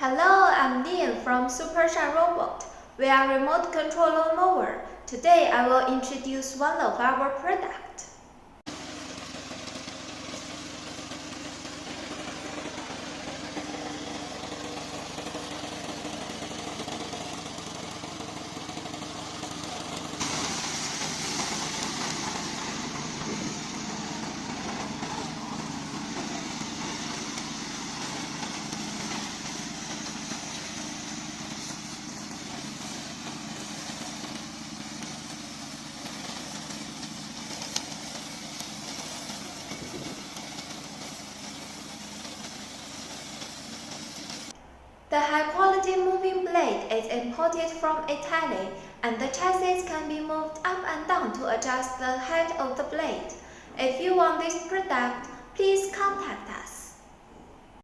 Hello, I'm Neil from SUPERSHINE Robot. We are remote control mower. Today I will introduce one of our products. The high-quality moving blade is imported from Italy, and the chassis can be moved up and down to adjust the height of the blade. If you want this product, please contact us.